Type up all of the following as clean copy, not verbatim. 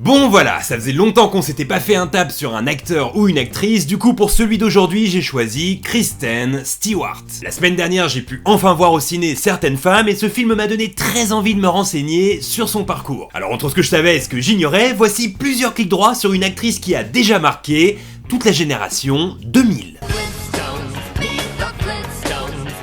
Bon voilà, ça faisait longtemps qu'on s'était pas fait un tap sur un acteur ou une actrice, du coup pour celui d'aujourd'hui j'ai choisi Kristen Stewart. La semaine dernière j'ai pu enfin voir au ciné Certaines femmes et ce film m'a donné très envie de me renseigner sur son parcours. Alors entre ce que je savais et ce que j'ignorais, voici plusieurs clics droits sur une actrice qui a déjà marqué toute la génération 2000.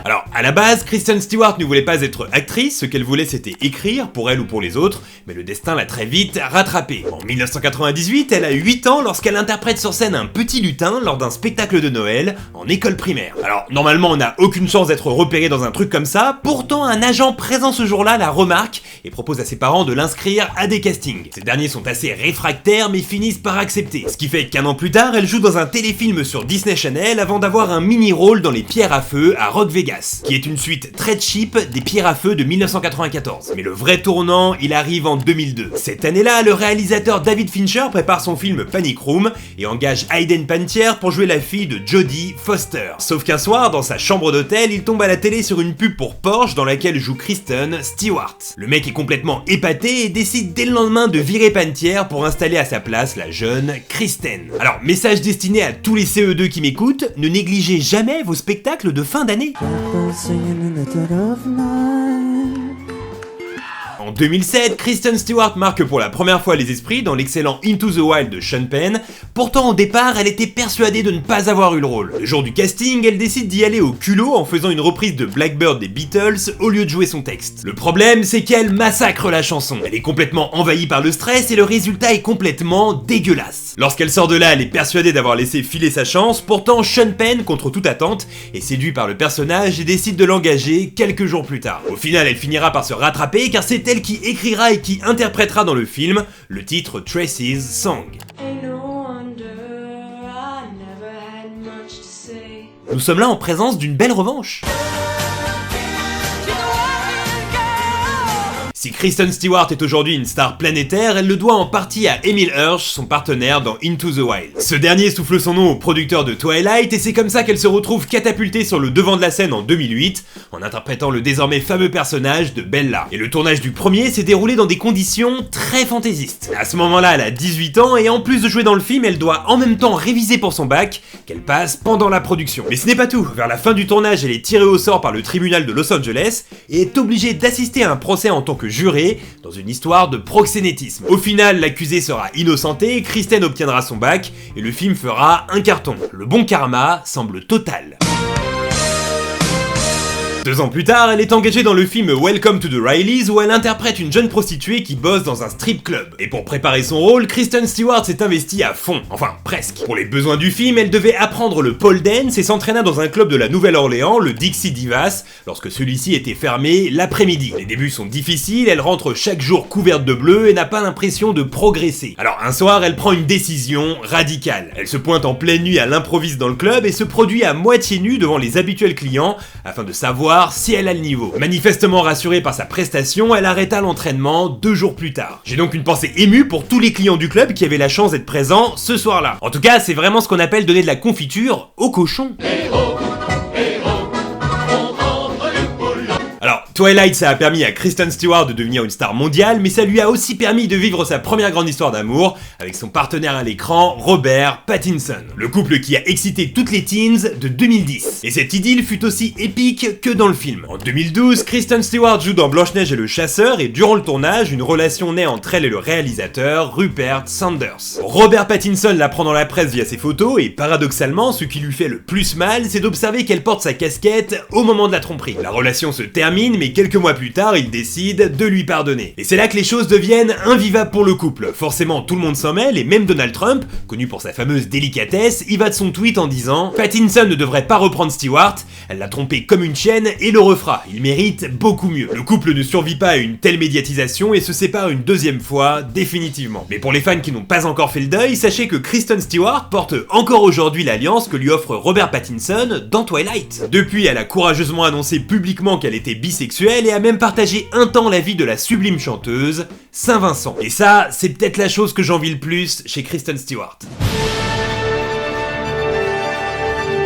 Alors, à la base, Kristen Stewart ne voulait pas être actrice, ce qu'elle voulait c'était écrire, pour elle ou pour les autres, mais le destin l'a très vite rattrapée. En 1998, elle a 8 ans lorsqu'elle interprète sur scène un petit lutin lors d'un spectacle de Noël en école primaire. Alors, normalement on n'a aucune chance d'être repéré dans un truc comme ça, pourtant un agent présent ce jour-là la remarque et propose à ses parents de l'inscrire à des castings. Ces derniers sont assez réfractaires mais finissent par accepter. Ce qui fait qu'un an plus tard, elle joue dans un téléfilm sur Disney Channel avant d'avoir un mini-rôle dans Les Pierres à Feu à Rock Vegas, qui est une suite très cheap des Pierres à Feu de 1994. Mais le vrai tournant, il arrive en 2002. Cette année-là, le réalisateur David Fincher prépare son film Panic Room et engage Hayden Panettiere pour jouer la fille de Jodie Foster. Sauf qu'un soir, dans sa chambre d'hôtel, il tombe à la télé sur une pub pour Porsche dans laquelle joue Kristen Stewart. Le mec est complètement épaté et décide dès le lendemain de virer Panettiere pour installer à sa place la jeune Kristen. Alors, message destiné à tous les CE2 qui m'écoutent, ne négligez jamais vos spectacles de fin d'année. En 2007, Kristen Stewart marque pour la première fois les esprits dans l'excellent Into the Wild de Sean Penn. Pourtant au départ, elle était persuadée de ne pas avoir eu le rôle. Le jour du casting, elle décide d'y aller au culot en faisant une reprise de Blackbird des Beatles au lieu de jouer son texte. Le problème, c'est qu'elle massacre la chanson. Elle est complètement envahie par le stress et le résultat est complètement dégueulasse. Lorsqu'elle sort de là, elle est persuadée d'avoir laissé filer sa chance, pourtant Sean Penn, contre toute attente, est séduit par le personnage et décide de l'engager quelques jours plus tard. Au final, elle finira par se rattraper car c'est elle qui écrira et qui interprétera dans le film le titre Tracy's Song. Nous sommes là en présence d'une belle revanche. Si Kristen Stewart est aujourd'hui une star planétaire, elle le doit en partie à Emile Hirsch, son partenaire dans Into the Wild. Ce dernier souffle son nom au producteur de Twilight et c'est comme ça qu'elle se retrouve catapultée sur le devant de la scène en 2008, en interprétant le désormais fameux personnage de Bella. Et le tournage du premier s'est déroulé dans des conditions très fantaisistes. À ce moment-là, elle a 18 ans et en plus de jouer dans le film, elle doit en même temps réviser pour son bac, qu'elle passe pendant la production. Mais ce n'est pas tout. Vers la fin du tournage, elle est tirée au sort par le tribunal de Los Angeles et est obligée d'assister à un procès en tant que juré dans une histoire de proxénétisme. Au final, l'accusé sera innocenté, Kristen obtiendra son bac et le film fera un carton. Le bon karma semble total. 2 ans plus tard, elle est engagée dans le film Welcome to the Rileys où elle interprète une jeune prostituée qui bosse dans un strip club. Et pour préparer son rôle, Kristen Stewart s'est investie à fond, enfin presque. Pour les besoins du film, elle devait apprendre le pole dance et s'entraîna dans un club de la Nouvelle-Orléans, le Dixie Divas, lorsque celui-ci était fermé l'après-midi. Les débuts sont difficiles, elle rentre chaque jour couverte de bleu et n'a pas l'impression de progresser. Alors un soir, elle prend une décision radicale. Elle se pointe en pleine nuit à l'improviste dans le club et se produit à moitié nue devant les habituels clients afin de savoir si elle a le niveau. Manifestement rassurée par sa prestation, elle arrêta l'entraînement 2 jours plus tard. J'ai donc une pensée émue pour tous les clients du club qui avaient la chance d'être présents ce soir-là. En tout cas, c'est vraiment ce qu'on appelle donner de la confiture au cochon. Alors, Twilight, ça a permis à Kristen Stewart de devenir une star mondiale, mais ça lui a aussi permis de vivre sa première grande histoire d'amour avec son partenaire à l'écran, Robert Pattinson. Le couple qui a excité toutes les teens de 2010. Et cette idylle fut aussi épique que dans le film. En 2012, Kristen Stewart joue dans Blanche-Neige et le Chasseur et durant le tournage, une relation naît entre elle et le réalisateur, Rupert Sanders. Robert Pattinson l'apprend dans la presse via ses photos et paradoxalement, ce qui lui fait le plus mal, c'est d'observer qu'elle porte sa casquette au moment de la tromperie. La relation se termine, mais quelques mois plus tard, il décide de lui pardonner. Et c'est là que les choses deviennent invivables pour le couple. Forcément, tout le monde s'en mêle, et même Donald Trump, connu pour sa fameuse délicatesse, y va de son tweet en disant « Pattinson ne devrait pas reprendre Stewart, elle l'a trompé comme une chienne et le refera, il mérite beaucoup mieux. » Le couple ne survit pas à une telle médiatisation et se sépare une 2e fois, définitivement. Mais pour les fans qui n'ont pas encore fait le deuil, sachez que Kristen Stewart porte encore aujourd'hui l'alliance que lui offre Robert Pattinson dans Twilight. Depuis, elle a courageusement annoncé publiquement qu'elle était bisexuelle et a même partagé un temps la vie de la sublime chanteuse Saint-Vincent. Et ça, c'est peut-être la chose que j'envie le plus chez Kristen Stewart.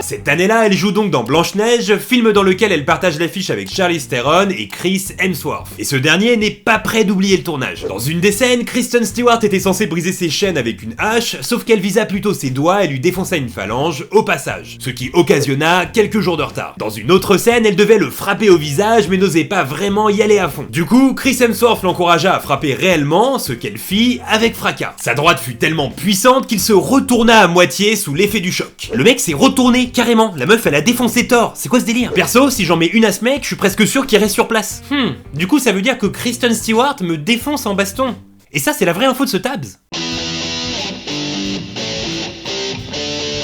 Cette année-là, elle joue donc dans Blanche-Neige, film dans lequel elle partage l'affiche avec Charlize Theron et Chris Hemsworth. Et ce dernier n'est pas prêt d'oublier le tournage. Dans une des scènes, Kristen Stewart était censée briser ses chaînes avec une hache, sauf qu'elle visa plutôt ses doigts et lui défonça une phalange au passage, ce qui occasionna quelques jours de retard. Dans une autre scène, elle devait le frapper au visage mais n'osait pas vraiment y aller à fond. Du coup, Chris Hemsworth l'encouragea à frapper réellement, ce qu'elle fit avec fracas. Sa droite fut tellement puissante qu'il se retourna à moitié sous l'effet du choc. Le mec s'est retourné carrément, la meuf elle a défoncé Thor, c'est quoi ce délire? Perso, si j'en mets une à ce mec, je suis presque sûr qu'il reste sur place. Du coup ça veut dire que Kristen Stewart me défonce en baston. Et ça c'est la vraie info de ce Tabs.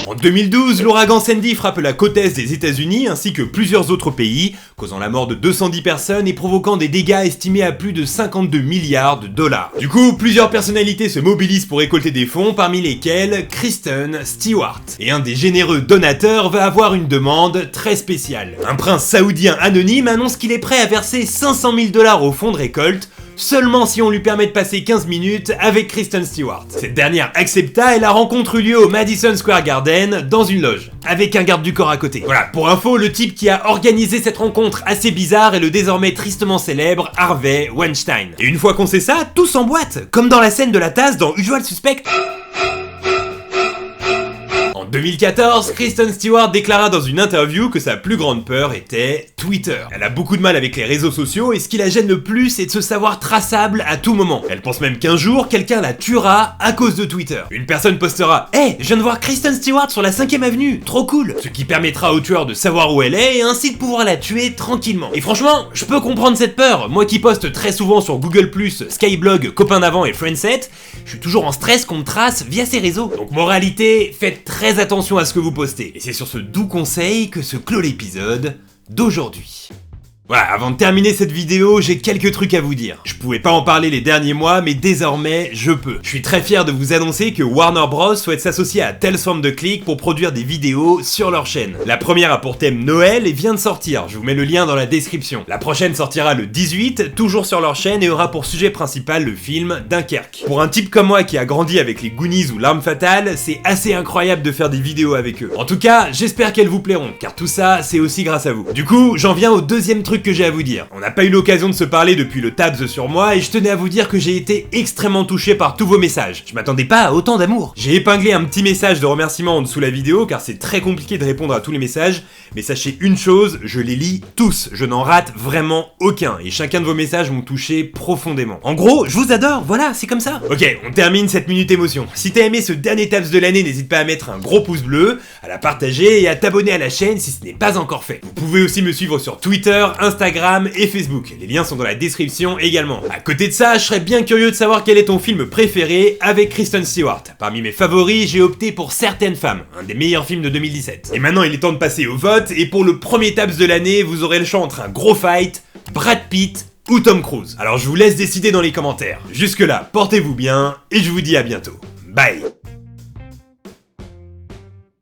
En 2012, l'ouragan Sandy frappe la côte est des États-Unis ainsi que plusieurs autres pays, causant la mort de 210 personnes et provoquant des dégâts estimés à plus de 52 milliards de dollars. Du coup, plusieurs personnalités se mobilisent pour récolter des fonds, parmi lesquels Kristen Stewart. Et un des généreux donateurs va avoir une demande très spéciale. Un prince saoudien anonyme annonce qu'il est prêt à verser 500 000 $ au fonds de récolte, seulement si on lui permet de passer 15 minutes avec Kristen Stewart. Cette dernière accepta et la rencontre eut lieu au Madison Square Garden dans une loge, avec un garde du corps à côté. Voilà, pour info, le type qui a organisé cette rencontre assez bizarre est le désormais tristement célèbre Harvey Weinstein. Et une fois qu'on sait ça, tout s'emboîte, comme dans la scène de la tasse dans Usual Suspect. En 2014, Kristen Stewart déclara dans une interview que sa plus grande peur était Twitter. Elle a beaucoup de mal avec les réseaux sociaux et ce qui la gêne le plus c'est de se savoir traçable à tout moment. Elle pense même qu'un jour, quelqu'un la tuera à cause de Twitter. Une personne postera « Hey, je viens de voir Kristen Stewart sur la 5ème avenue, trop cool !» Ce qui permettra au tueur de savoir où elle est et ainsi de pouvoir la tuer tranquillement. Et franchement, je peux comprendre cette peur. Moi qui poste très souvent sur Google+, Skyblog, Copain d'avant et Friendset, je suis toujours en stress qu'on me trace via ces réseaux. Donc moralité, faites très attention à ce que vous postez. Et c'est sur ce doux conseil que se clôt l'épisode d'aujourd'hui. Voilà, avant de terminer cette vidéo, j'ai quelques trucs à vous dire. Je pouvais pas en parler les derniers mois, mais désormais, je peux. Je suis très fier de vous annoncer que Warner Bros souhaite s'associer à Tales from the Click pour produire des vidéos sur leur chaîne. La première a pour thème Noël et vient de sortir, je vous mets le lien dans la description. La prochaine sortira le 18, toujours sur leur chaîne et aura pour sujet principal le film Dunkerque. Pour un type comme moi qui a grandi avec les Goonies ou L'Arme Fatale, c'est assez incroyable de faire des vidéos avec eux. En tout cas, j'espère qu'elles vous plairont, car tout ça, c'est aussi grâce à vous. Du coup, j'en viens au deuxième truc que j'ai à vous dire. On n'a pas eu l'occasion de se parler depuis le Tabs sur moi et je tenais à vous dire que j'ai été extrêmement touché par tous vos messages. Je m'attendais pas à autant d'amour. J'ai épinglé un petit message de remerciement en dessous la vidéo car c'est très compliqué de répondre à tous les messages, mais sachez une chose, je les lis tous. Je n'en rate vraiment aucun et chacun de vos messages m'ont touché profondément. En gros, je vous adore, voilà, c'est comme ça. Ok, on termine cette minute émotion. Si t'as aimé ce dernier Tabs de l'année, n'hésite pas à mettre un gros pouce bleu, à la partager et à t'abonner à la chaîne si ce n'est pas encore fait. Vous pouvez aussi me suivre sur Twitter, Instagram et Facebook. Les liens sont dans la description également. À côté de ça, je serais bien curieux de savoir quel est ton film préféré avec Kristen Stewart. Parmi mes favoris, j'ai opté pour Certaines femmes, un des meilleurs films de 2017. Et maintenant, il est temps de passer au vote et pour le premier Tabs de l'année, vous aurez le choix entre un gros fight, Brad Pitt ou Tom Cruise. Alors je vous laisse décider dans les commentaires. Jusque là, portez-vous bien et je vous dis à bientôt. Bye.